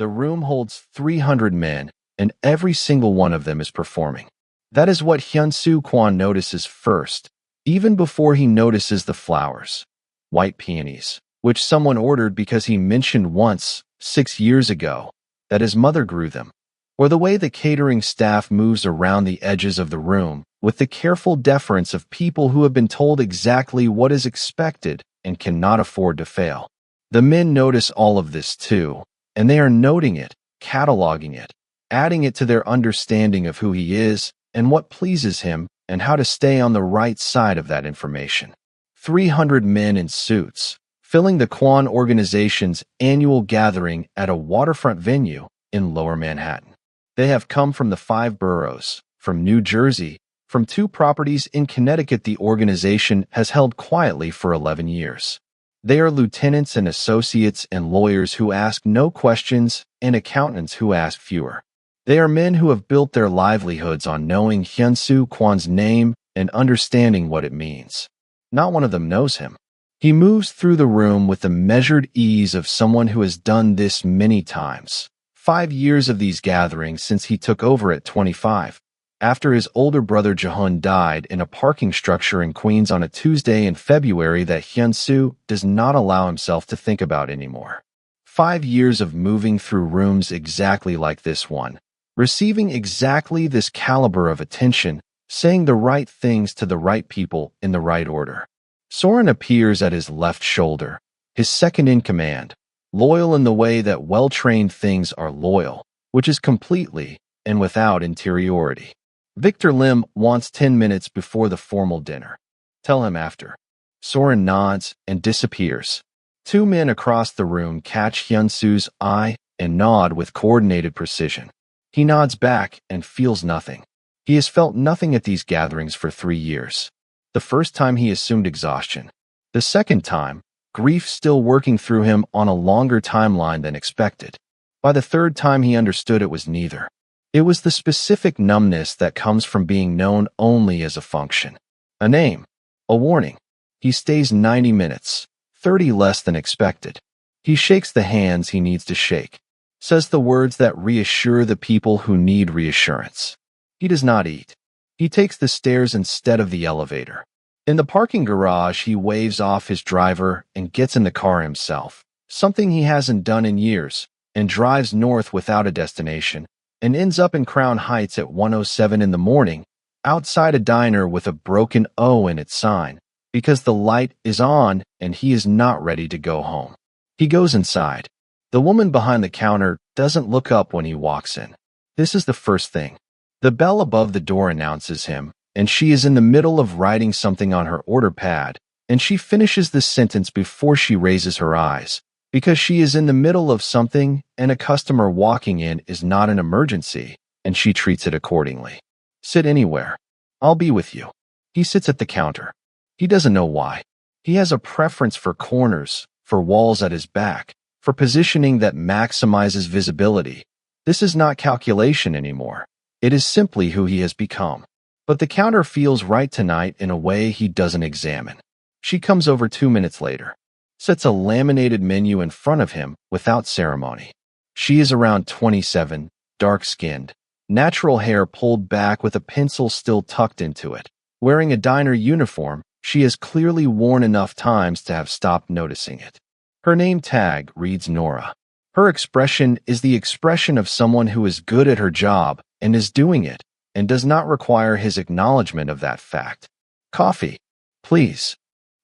The room holds 300 men, and every single one of them is performing. That is what Hyun-soo Kwon notices first, even before he notices the flowers, white peonies, which someone ordered because he mentioned once, 6 years ago, that his mother grew them, or the way the catering staff moves around the edges of the room with the careful deference of people who have been told exactly what is expected and cannot afford to fail. The men notice all of this too, and they are noting it, cataloging it, adding it to their understanding of who he is and what pleases him and how to stay on the right side of that information. 300 men in suits, filling the Kwon organization's annual gathering at a waterfront venue in Lower Manhattan. They have come from the 5 boroughs, from New Jersey, from 2 properties in Connecticut the organization has held quietly for 11 years. They are lieutenants and associates and lawyers who ask no questions and accountants who ask fewer. They are men who have built their livelihoods on knowing Hyun-soo Kwon's name and understanding what it means. Not one of them knows him. He moves through the room with the measured ease of someone who has done this many times. 5 years of these gatherings since he took over at 25, after his older brother Jahun died in a parking structure in Queens on a Tuesday in February that Hyun-soo does not allow himself to think about anymore. 5 years of moving through rooms exactly like this one, receiving exactly this caliber of attention, saying the right things to the right people in the right order. Soren appears at his left shoulder, his second in command, loyal in the way that well-trained things are loyal, which is completely and without interiority. Victor Lim wants 10 minutes before the formal dinner. Tell him after. Soren nods and disappears. 2 men across the room catch Hyun-soo's eye and nod with coordinated precision. He nods back and feels nothing. He has felt nothing at these gatherings for 3 years. The first time he assumed exhaustion. The second time, grief still working through him on a longer timeline than expected. By the third time he understood it was neither. It was the specific numbness that comes from being known only as a function. A name. A warning. He stays 90 minutes, 30 less than expected. He shakes the hands he needs to shake. Says the words that reassure the people who need reassurance. He does not eat. He takes the stairs instead of the elevator. In the parking garage, he waves off his driver and gets in the car himself, something he hasn't done in years, and drives north without a destination, and ends up in Crown Heights at 1:07 in the morning, outside a diner with a broken O in its sign, because the light is on and he is not ready to go home. He goes inside. The woman behind the counter doesn't look up when he walks in. This is the first thing. The bell above the door announces him, and she is in the middle of writing something on her order pad, and she finishes the sentence before she raises her eyes, because she is in the middle of something and a customer walking in is not an emergency, and she treats it accordingly. Sit anywhere. I'll be with you. He sits at the counter. He doesn't know why. He has a preference for corners, for walls at his back, for positioning that maximizes visibility. This is not calculation anymore. It is simply who he has become. But the counter feels right tonight in a way he doesn't examine. She comes over 2 minutes later, sets a laminated menu in front of him without ceremony. She is around 27, dark-skinned, natural hair pulled back with a pencil still tucked into it. Wearing a diner uniform, she has clearly worn enough times to have stopped noticing it. Her name tag reads Nora. Her expression is the expression of someone who is good at her job and is doing it, and does not require his acknowledgement of that fact. Coffee, please.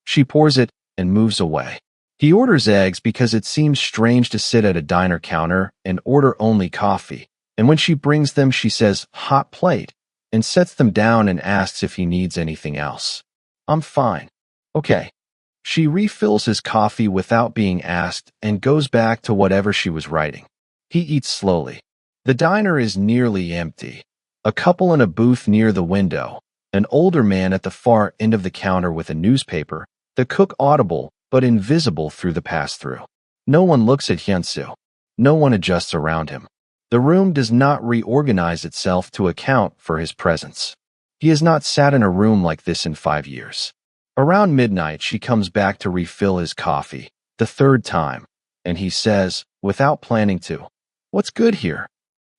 She pours it and moves away. He orders eggs because it seems strange to sit at a diner counter and order only coffee, and when she brings them she says, "Hot plate," and sets them down and asks if he needs anything else. "I'm fine." "Okay." She refills his coffee without being asked and goes back to whatever she was writing. He eats slowly. The diner is nearly empty. A couple in a booth near the window, an older man at the far end of the counter with a newspaper, the cook audible but invisible through the pass-through. No one looks at Hyun-soo. No one adjusts around him. The room does not reorganize itself to account for his presence. He has not sat in a room like this in 5 years. Around midnight, she comes back to refill his coffee, the third time, and he says, without planning to, What's good here?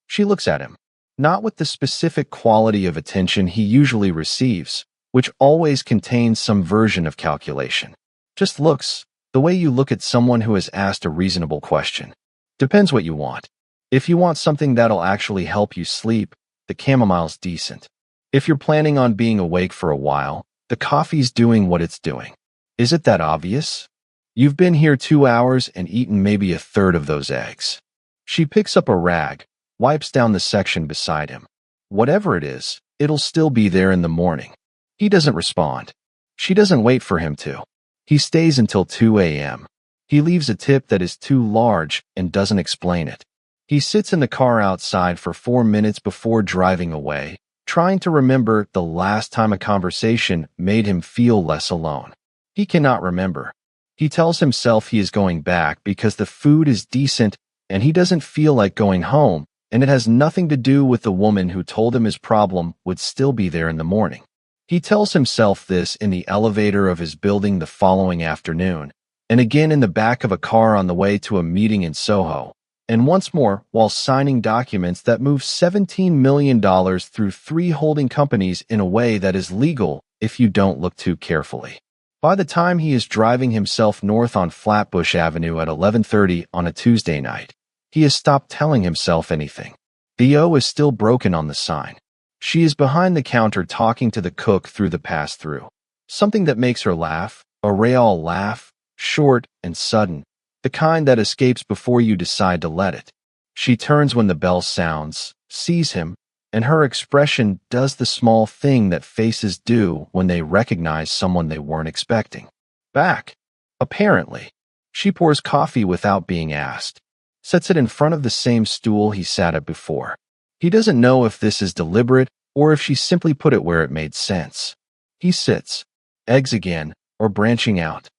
She looks at him, not with the specific quality of attention he usually receives, which always contains some version of calculation. Just looks, the way you look at someone who has asked a reasonable question. Depends what you want. If you want something that'll actually help you sleep, the chamomile's decent. If you're planning on being awake for a while, the coffee's doing what it's doing. Is it that obvious? You've been here 2 hours and eaten maybe a third of those eggs. She picks up a rag, wipes down the section beside him. Whatever it is, it'll still be there in the morning. He doesn't respond. She doesn't wait for him to. He stays until 2 a.m. He leaves a tip that is too large and doesn't explain it. He sits in the car outside for 4 minutes before driving away, trying to remember the last time a conversation made him feel less alone. He cannot remember. He tells himself he is going back because the food is decent and he doesn't feel like going home, and it has nothing to do with the woman who told him his problem would still be there in the morning. He tells himself this in the elevator of his building the following afternoon, and again in the back of a car on the way to a meeting in Soho, and once more while signing documents that move $17 million through 3 holding companies in a way that is legal if you don't look too carefully. By the time he is driving himself north on Flatbush Avenue at 11:30 on a Tuesday night, he has stopped telling himself anything. The O is still broken on the sign. She is behind the counter talking to the cook through the pass-through. Something that makes her laugh, a real laugh, short and sudden, the kind that escapes before you decide to let it. She turns when the bell sounds, sees him, and her expression does the small thing that faces do when they recognize someone they weren't expecting. Back. Apparently. She pours coffee without being asked. Sets it in front of the same stool he sat at before. He doesn't know if this is deliberate or if she simply put it where it made sense. He sits. Eggs again, or branching out.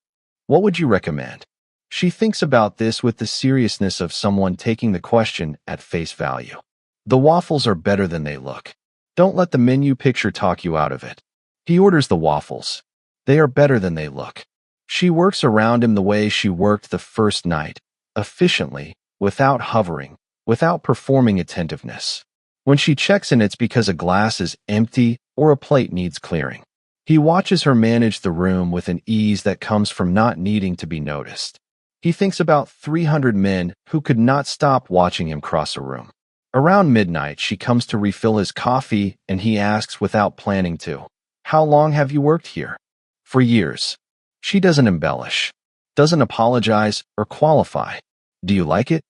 What would you recommend? She thinks about this with the seriousness of someone taking the question at face value. The waffles are better than they look. Don't let the menu picture talk you out of it. He orders the waffles. They are better than they look. She works around him the way she worked the first night, efficiently, without hovering, without performing attentiveness. When she checks in, it's because a glass is empty or a plate needs clearing. He watches her manage the room with an ease that comes from not needing to be noticed. He thinks about 300 men who could not stop watching him cross a room. Around midnight, she comes to refill his coffee, and he asks without planning to, "How long have you worked here?" "For years." She doesn't embellish, doesn't apologize or qualify. "Do you like it?"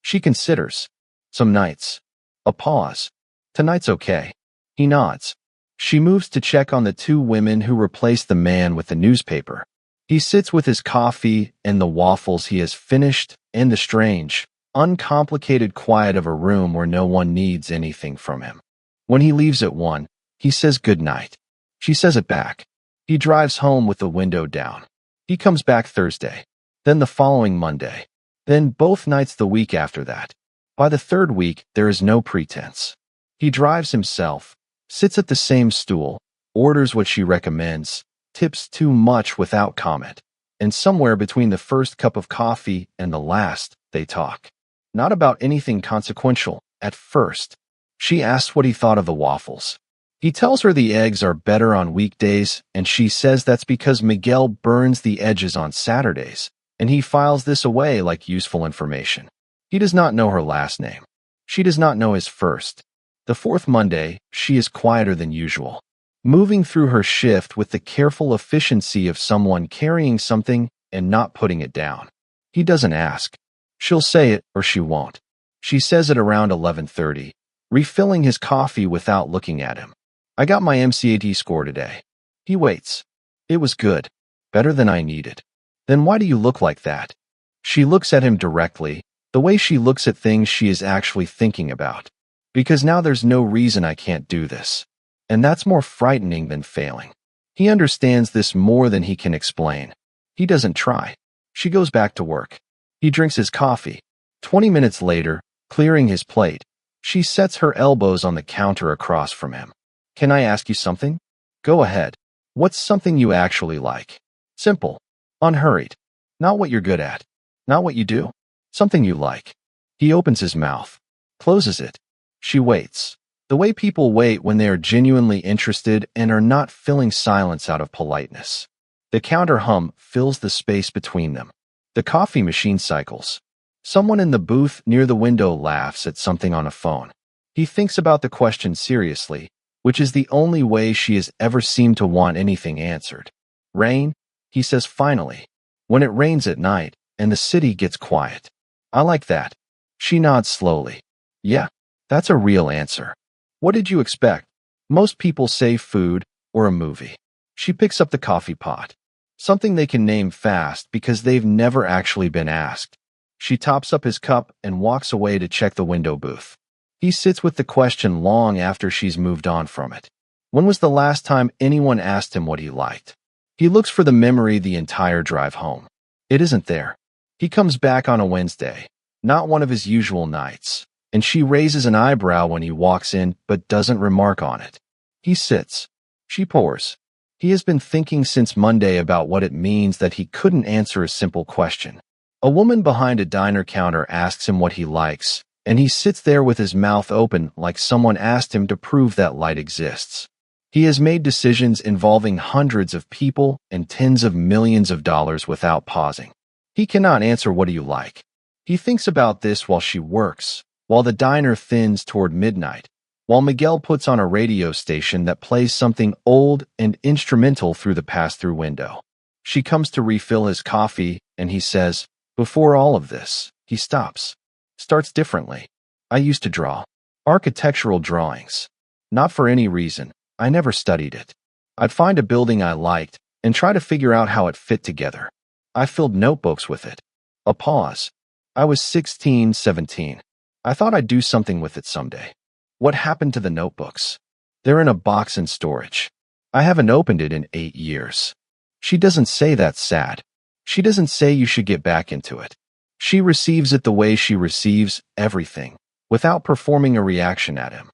She considers. "Some nights." A pause. "Tonight's okay." He nods. She moves to check on the 2 women who replaced the man with the newspaper. He sits with his coffee and the waffles he has finished in the strange, uncomplicated quiet of a room where no one needs anything from him. When he leaves at 1, he says good night. She says it back. He drives home with the window down. He comes back Thursday, then the following Monday, then both nights the week after that. By the 3rd week, there is no pretense. He drives himself, sits at the same stool, orders what she recommends, tips too much without comment, and somewhere between the first cup of coffee and the last, they talk. Not about anything consequential, at first. She asks what he thought of the waffles. He tells her the eggs are better on weekdays, and she says that's because Miguel burns the edges on Saturdays, and he files this away like useful information. He does not know her last name. She does not know his first. The 4th Monday, she is quieter than usual, moving through her shift with the careful efficiency of someone carrying something and not putting it down. He doesn't ask. She'll say it or she won't. She says it around 11:30, refilling his coffee without looking at him. "I got my MCAT score today." He waits. "It was good. Better than I needed." "Then why do you look like that?" She looks at him directly, the way she looks at things she is actually thinking about. "Because now there's no reason I can't do this." And that's more frightening than failing. He understands this more than he can explain. He doesn't try. She goes back to work. He drinks his coffee. 20 minutes later, clearing his plate, she sets her elbows on the counter across from him. "Can I ask you something?" "Go ahead." "What's something you actually like?" Simple. Unhurried. Not what you're good at. Not what you do. Something you like. He opens his mouth, closes it. She waits. The way people wait when they are genuinely interested and are not filling silence out of politeness. The counter hum fills the space between them. The coffee machine cycles. Someone in the booth near the window laughs at something on a phone. He thinks about the question seriously, which is the only way she has ever seemed to want anything answered. Rain, he says finally. When it rains at night, and the city gets quiet. I like that. She nods slowly. Yeah, that's a real answer. What did you expect? Most people say food or a movie. She picks up the coffee pot. Something they can name fast because they've never actually been asked. She tops up his cup and walks away to check the window booth. He sits with the question long after she's moved on from it. When was the last time anyone asked him what he liked? He looks for the memory the entire drive home. It isn't there. He comes back on a Wednesday, not one of his usual nights, and she raises an eyebrow when he walks in but doesn't remark on it. He sits. She pours. He has been thinking since Monday about what it means that he couldn't answer a simple question. A woman behind a diner counter asks him what he likes, and he sits there with his mouth open like someone asked him to prove that light exists. He has made decisions involving hundreds of people and tens of millions of dollars without pausing. He cannot answer what do you like. He thinks about this while she works, while the diner thins toward midnight, while Miguel puts on a radio station that plays something old and instrumental through the pass-through window. She comes to refill his coffee, and he says, before all of this, he stops. Starts differently. I used to draw. Architectural drawings. Not for any reason. I never studied it. I'd find a building I liked and try to figure out how it fit together. I filled notebooks with it. A pause. I was 16, 17. I thought I'd do something with it someday. What happened to the notebooks? They're in a box in storage. I haven't opened it in 8 years. She doesn't say that's sad. She doesn't say you should get back into it. She receives it the way she receives everything, without performing a reaction at him.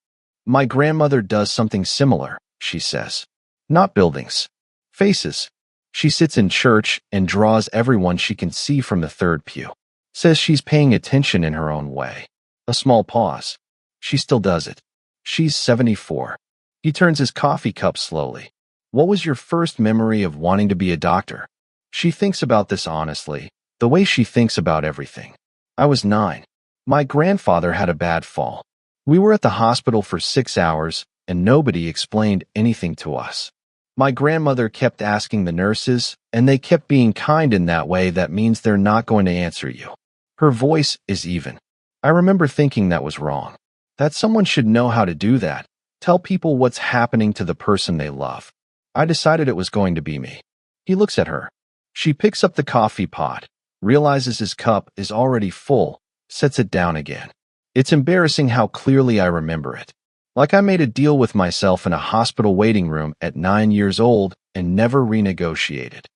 My grandmother does something similar, she says. Not buildings. Faces. She sits in church and draws everyone she can see from the third pew. Says she's paying attention in her own way. A small pause. She still does it. She's 74. He turns his coffee cup slowly. What was your first memory of wanting to be a doctor? She thinks about this honestly, the way she thinks about everything. I was 9. My grandfather had a bad fall. We were at the hospital for 6 hours, and nobody explained anything to us. My grandmother kept asking the nurses, and they kept being kind in that way that means they're not going to answer you. Her voice is even. I remember thinking that was wrong. That someone should know how to do that. Tell people what's happening to the person they love. I decided it was going to be me. He looks at her. She picks up the coffee pot, realizes his cup is already full, sets it down again. It's embarrassing how clearly I remember it. Like I made a deal with myself in a hospital waiting room at 9 years old and never renegotiated.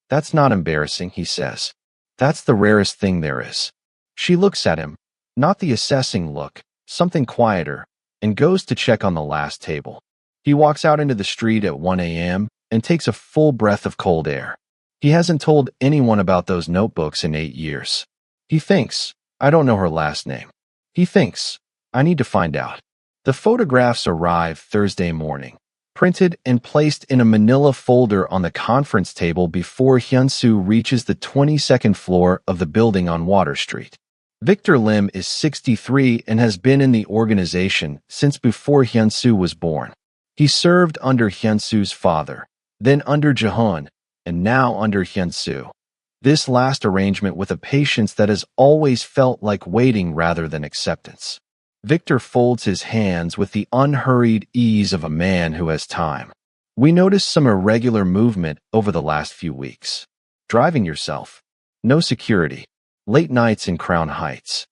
That's not embarrassing, he says. That's the rarest thing there is. She looks at him, not the assessing look, something quieter, and goes to check on the last table. He walks out into the street at 1 a.m. and takes a full breath of cold air. He hasn't told anyone about those notebooks in 8 years. He thinks, I don't know her last name. He thinks, I need to find out. The photographs arrive Thursday morning, printed and placed in a manila folder on the conference table before Hyun-soo reaches the 22nd floor of the building on Water Street. Victor Lim is 63 and has been in the organization since before Hyun-soo was born. He served under Hyun-soo's father, then under Jaehoon, and now under Hyun-soo. This last arrangement with a patience that has always felt like waiting rather than acceptance. Victor folds his hands with the unhurried ease of a man who has time. We notice some irregular movement over the last few weeks. Driving yourself. No security. Late nights in Crown Heights.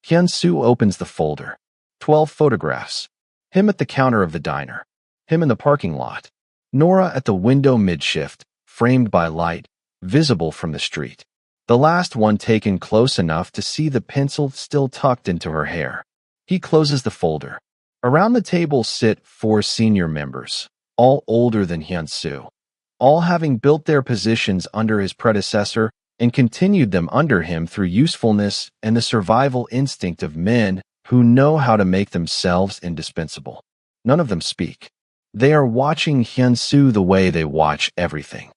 Hyun-soo opens the folder. 12 photographs. Him at the counter of the diner. Him in the parking lot. Nora at the window mid-shift, framed by light, visible from the street. The last one taken close enough to see the pencil still tucked into her hair. He closes the folder. Around the table sit 4 senior members, all older than Hyun-soo, all having built their positions under his predecessor and continued them under him through usefulness and the survival instinct of men who know how to make themselves indispensable. None of them speak. They are watching Hyun-soo the way they watch everything,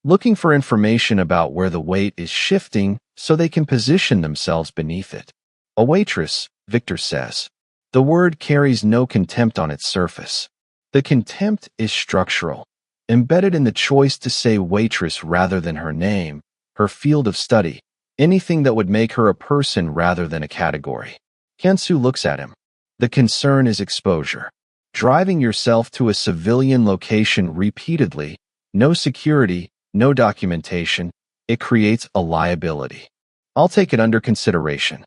looking for information about where the weight is shifting so they can position themselves beneath it. A waitress, Victor says. The word carries no contempt on its surface. The contempt is structural, embedded in the choice to say waitress rather than her name, her field of study, anything that would make her a person rather than a category. Hyun-soo looks at him. The concern is exposure. Driving yourself to a civilian location repeatedly, no security, no documentation, it creates a liability. I'll take it under consideration.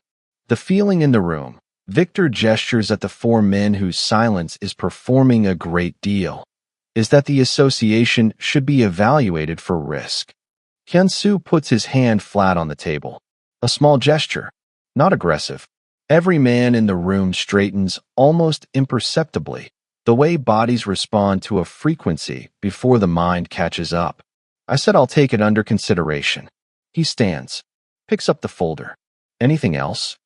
The feeling in the room. Victor gestures at the four men whose silence is performing a great deal, is that the association should be evaluated for risk. Hyun-soo puts his hand flat on the table. A small gesture, not aggressive. Every man in the room straightens almost imperceptibly, the way bodies respond to a frequency before the mind catches up. I said I'll take it under consideration. He stands, picks up the folder. Anything else?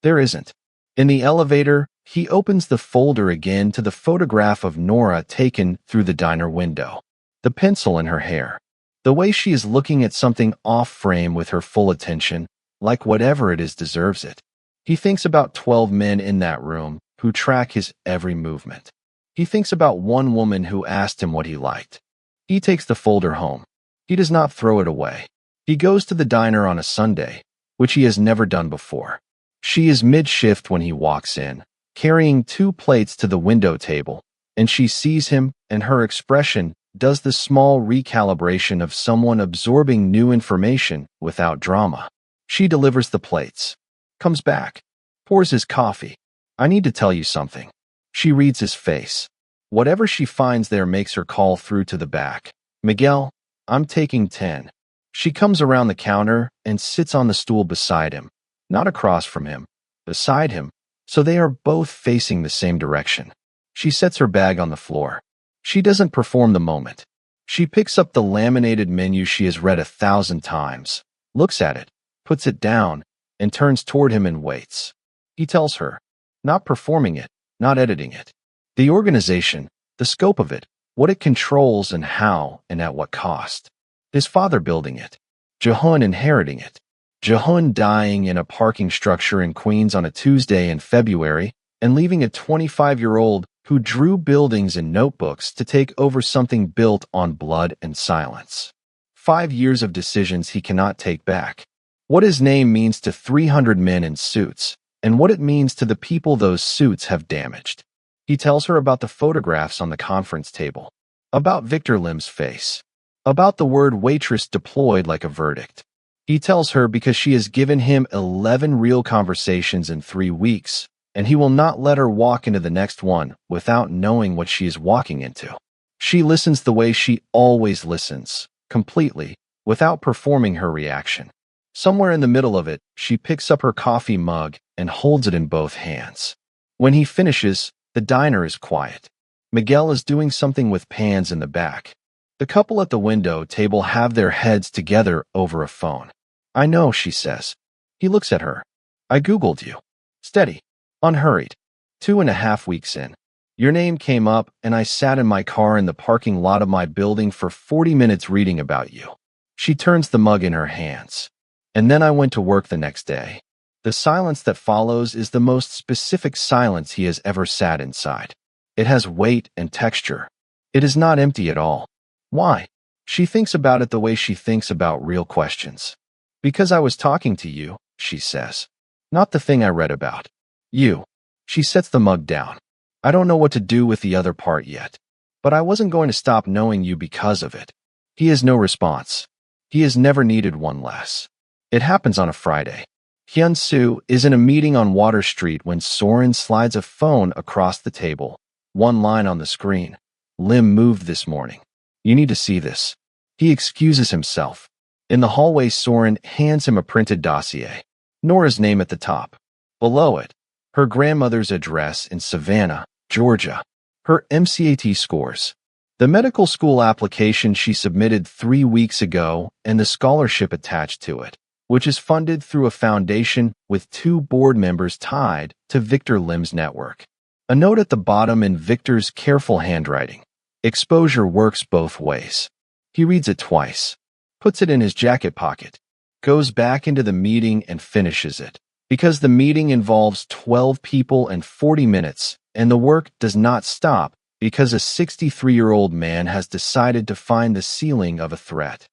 There isn't. In the elevator, he opens the folder again to the photograph of Nora taken through the diner window. The pencil in her hair. The way she is looking at something off-frame with her full attention, like whatever it is deserves it. He thinks about 12 men in that room who track his every movement. He thinks about one woman who asked him what he liked. He takes the folder home. He does not throw it away. He goes to the diner on a Sunday, which he has never done before. She is mid-shift when he walks in, carrying 2 plates to the window table, and she sees him, and her expression does the small recalibration of someone absorbing new information without drama. She delivers the plates, comes back, pours his coffee. I need to tell you something. She reads his face. Whatever she finds there makes her call through to the back. Miguel, I'm taking 10. She comes around the counter and sits on the stool beside him. Not across from him, beside him, so they are both facing the same direction. She sets her bag on the floor. She doesn't perform the moment. She picks up the laminated menu she has read 1,000 times, looks at it, puts it down, and turns toward him and waits. He tells her, not performing it, not editing it. The organization, the scope of it, what it controls and how and at what cost. His father building it. Jehun inheriting it. Jehun dying in a parking structure in Queens on a Tuesday in February and leaving a 25-year-old who drew buildings in notebooks to take over something built on blood and silence. 5 years of decisions he cannot take back. What his name means to 300 men in suits, and what it means to the people those suits have damaged. He tells her about the photographs on the conference table, about Victor Lim's face, about the word waitress deployed like a verdict. He tells her because she has given him 11 real conversations in 3 weeks, and he will not let her walk into the next one without knowing what she is walking into. She listens the way she always listens, completely, without performing her reaction. Somewhere in the middle of it, she picks up her coffee mug and holds it in both hands. When he finishes, the diner is quiet. Miguel is doing something with pans in the back. The couple at the window table have their heads together over a phone. I know, she says. He looks at her. I Googled you. Steady. Unhurried. 2.5 weeks in. Your name came up and I sat in my car in the parking lot of my building for 40 minutes reading about you. She turns the mug in her hands. And then I went to work the next day. The silence that follows is the most specific silence he has ever sat inside. It has weight and texture. It is not empty at all. Why? She thinks about it the way she thinks about real questions. Because I was talking to you, she says. Not the thing I read about. You. She sets the mug down. I don't know what to do with the other part yet. But I wasn't going to stop knowing you because of it. He has no response. He has never needed one less. It happens on a Friday. Hyun-soo is in a meeting on Water Street when Soren slides a phone across the table. One line on the screen. Lim moved this morning. You need to see this. He excuses himself. In the hallway, Soren hands him a printed dossier. Nora's name at the top. Below it, her grandmother's address in Savannah, Georgia. Her MCAT scores. The medical school application she submitted 3 weeks ago and the scholarship attached to it, which is funded through a foundation with 2 board members tied to Victor Lim's network. A note at the bottom in Victor's careful handwriting. Exposure works both ways. He reads it twice, puts it in his jacket pocket, goes back into the meeting and finishes it. Because the meeting involves 12 people and 40 minutes, and the work does not stop because a 63-year-old man has decided to find the ceiling of a threat.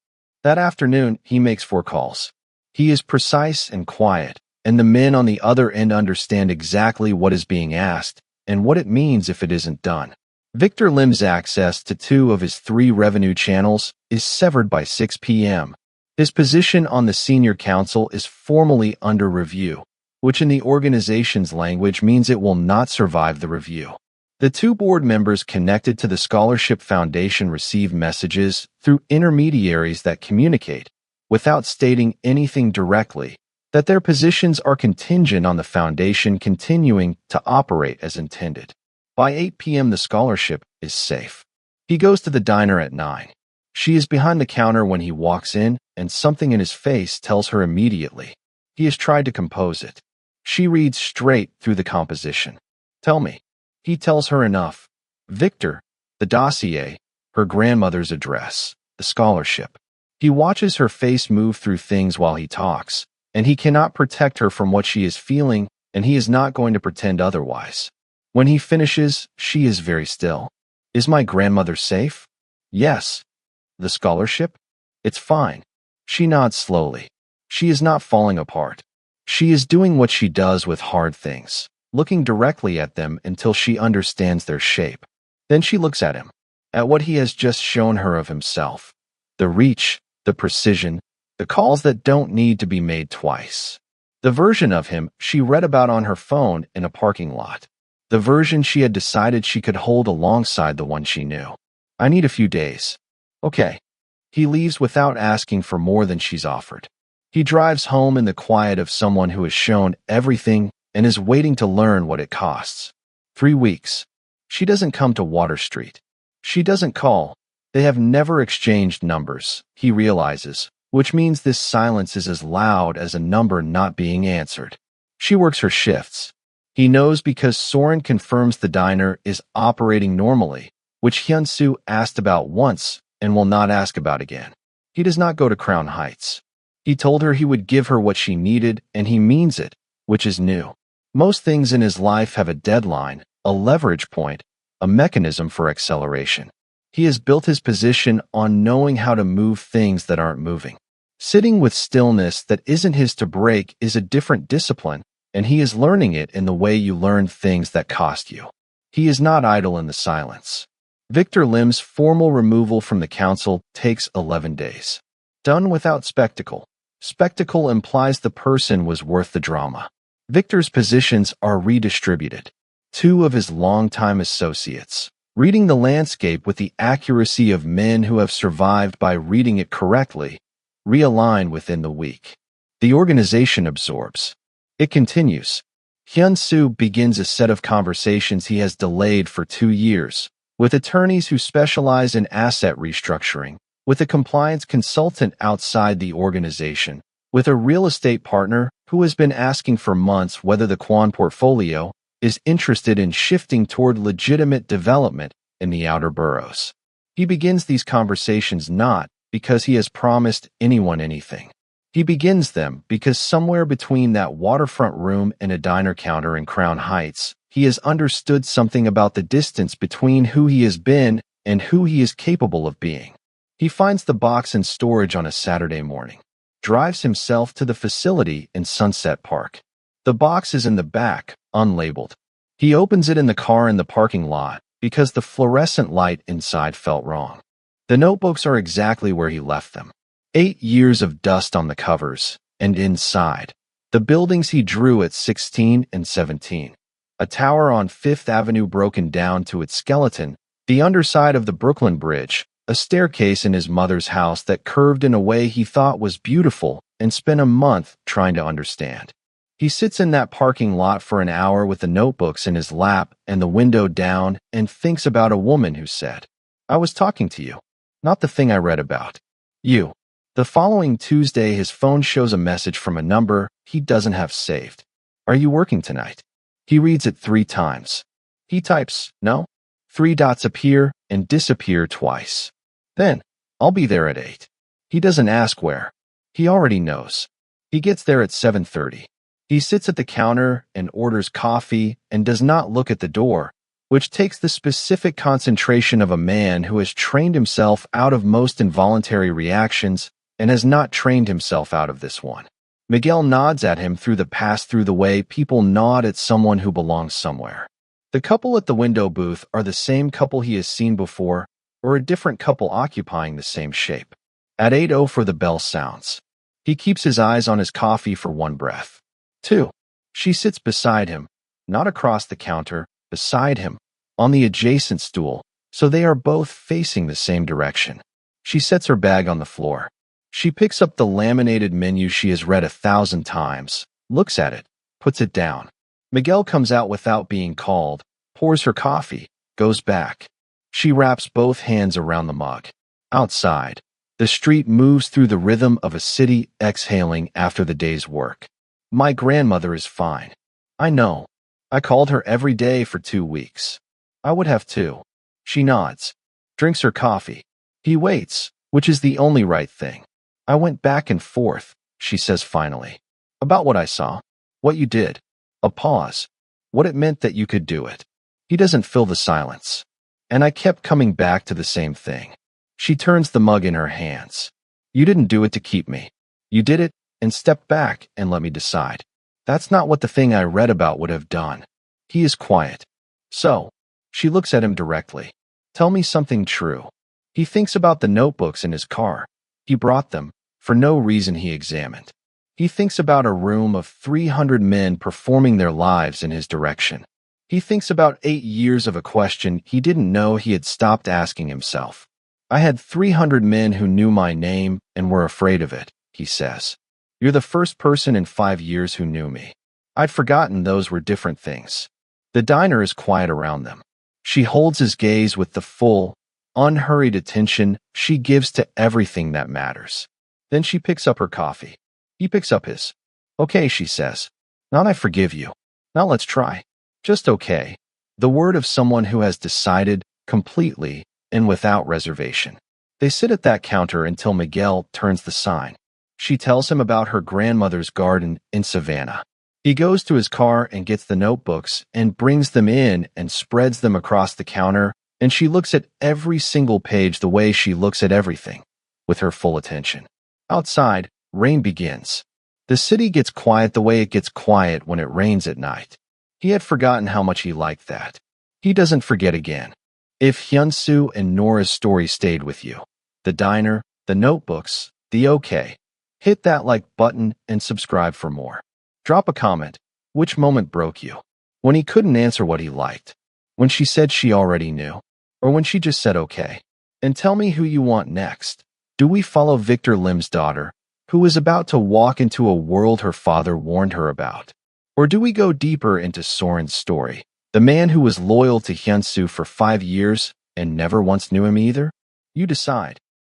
That afternoon, he makes 4 calls. He is precise and quiet, and the men on the other end understand exactly what is being asked and what it means if it isn't done. Victor Lim's access to 2 of his 3 revenue channels is severed by 6 p.m. His position on the senior council is formally under review, which in the organization's language means it will not survive the review. The 2 board members connected to the Scholarship Foundation receive messages through intermediaries that communicate, without stating anything directly, that their positions are contingent on the foundation continuing to operate as intended. By 8 p.m. the scholarship is safe. He goes to the diner at 9. She is behind the counter when he walks in, and something in his face tells her immediately. He has tried to compose it. She reads straight through the composition. Tell me. He tells her enough. Victor, the dossier, her grandmother's address, the scholarship. He watches her face move through things while he talks, and he cannot protect her from what she is feeling, and he is not going to pretend otherwise. When he finishes, she is very still. Is my grandmother safe? Yes. The scholarship? It's fine. She nods slowly. She is not falling apart. She is doing what she does with hard things, looking directly at them until she understands their shape. Then she looks at him, at what he has just shown her of himself. The reach, the precision, the calls that don't need to be made twice. The version of him she read about on her phone in a parking lot. The version she had decided she could hold alongside the one she knew. I need a few days. Okay. He leaves without asking for more than she's offered. He drives home in the quiet of someone who has shown everything and is waiting to learn what it costs. 3 weeks. She doesn't come to Water Street. She doesn't call. They have never exchanged numbers, he realizes, which means this silence is as loud as a number not being answered. She works her shifts. He knows because Soren confirms the diner is operating normally, which Hyun-soo asked about once and will not ask about again. He does not go to Crown Heights. He told her he would give her what she needed, and he means it, which is new. Most things in his life have a deadline, a leverage point, a mechanism for acceleration. He has built his position on knowing how to move things that aren't moving. Sitting with stillness that isn't his to break is a different discipline, and he is learning it in the way you learn things that cost you. He is not idle in the silence. Victor Lim's formal removal from the council takes 11 days. Done without spectacle. Spectacle implies the person was worth the drama. Victor's positions are redistributed. 2 of his longtime associates, reading the landscape with the accuracy of men who have survived by reading it correctly, realign within the week. The organization absorbs. It continues. Hyun-soo begins a set of conversations he has delayed for 2 years, with attorneys who specialize in asset restructuring, with a compliance consultant outside the organization, with a real estate partner who has been asking for months whether the Kwon portfolio is interested in shifting toward legitimate development in the outer boroughs. He begins these conversations not because he has promised anyone anything. He begins them because somewhere between that waterfront room and a diner counter in Crown Heights, he has understood something about the distance between who he has been and who he is capable of being. He finds the box in storage on a Saturday morning, drives himself to the facility in Sunset Park. The box is in the back, unlabeled. He opens it in the car in the parking lot because the fluorescent light inside felt wrong. The notebooks are exactly where he left them. 8 years of dust on the covers, and inside, the buildings he drew at 16 and 17. A tower on 5th Avenue broken down to its skeleton, the underside of the Brooklyn Bridge, a staircase in his mother's house that curved in a way he thought was beautiful and spent a month trying to understand. He sits in that parking lot for an hour with the notebooks in his lap and the window down and thinks about a woman who said, I was talking to you, not the thing I read about. You. The following Tuesday, his phone shows a message from a number he doesn't have saved. Are you working tonight? He reads it 3 times. He types, no. 3 dots appear and disappear twice. Then, I'll be there at 8. He doesn't ask where. He already knows. He gets there at 7:30. He sits at the counter and orders coffee and does not look at the door, which takes the specific concentration of a man who has trained himself out of most involuntary reactions and has not trained himself out of this one. Miguel nods at him through the pass-through the way people nod at someone who belongs somewhere. The couple at the window booth are the same couple he has seen before, or a different couple occupying the same shape. At 8:04 the bell sounds. He keeps his eyes on his coffee for one breath. 2. She sits beside him, not across the counter, beside him, on the adjacent stool, so they are both facing the same direction. She sets her bag on the floor. She picks up the laminated menu she has read 1,000 times, looks at it, puts it down. Miguel comes out without being called, pours her coffee, goes back. She wraps both hands around the mug. Outside, the street moves through the rhythm of a city exhaling after the day's work. My grandmother is fine. I know. I called her every day for 2 weeks. I would have too. She nods, drinks her coffee. He waits, which is the only right thing. I went back and forth, she says finally. About what I saw. What you did. A pause. What it meant that you could do it. He doesn't fill the silence. And I kept coming back to the same thing. She turns the mug in her hands. You didn't do it to keep me. You did it and stepped back and let me decide. That's not what the thing I read about would have done. He is quiet. So, she looks at him directly. Tell me something true. He thinks about the notebooks in his car. He brought them, for no reason he examined. He thinks about a room of 300 men performing their lives in his direction. He thinks about 8 years of a question he didn't know he had stopped asking himself. I had 300 men who knew my name and were afraid of it, he says. You're the first person in 5 years who knew me. I'd forgotten those were different things. The diner is quiet around them. She holds his gaze with the full, unhurried attention she gives to everything that matters. Then she picks up her coffee. He picks up his. Okay, she says. Not I forgive you. Now let's try. Just okay. The word of someone who has decided, completely, and without reservation. They sit at that counter until Miguel turns the sign. She tells him about her grandmother's garden in Savannah. He goes to his car and gets the notebooks and brings them in and spreads them across the counter, and she looks at every single page the way she looks at everything, with her full attention. Outside, rain begins. The city gets quiet the way it gets quiet when it rains at night. He had forgotten how much he liked that. He doesn't forget again. If Hyunsu and Nora's story stayed with you, the diner, the notebooks, the okay, hit that like button and subscribe for more. Drop a comment. Which moment broke you? When he couldn't answer what he liked? When she said she already knew? Or when she just said okay? And tell me who you want next. Do we follow Victor Lim's daughter, who is about to walk into a world her father warned her about? Or do we go deeper into Soren's story, the man who was loyal to Hyunsu for 5 years and never once knew him either? You decide.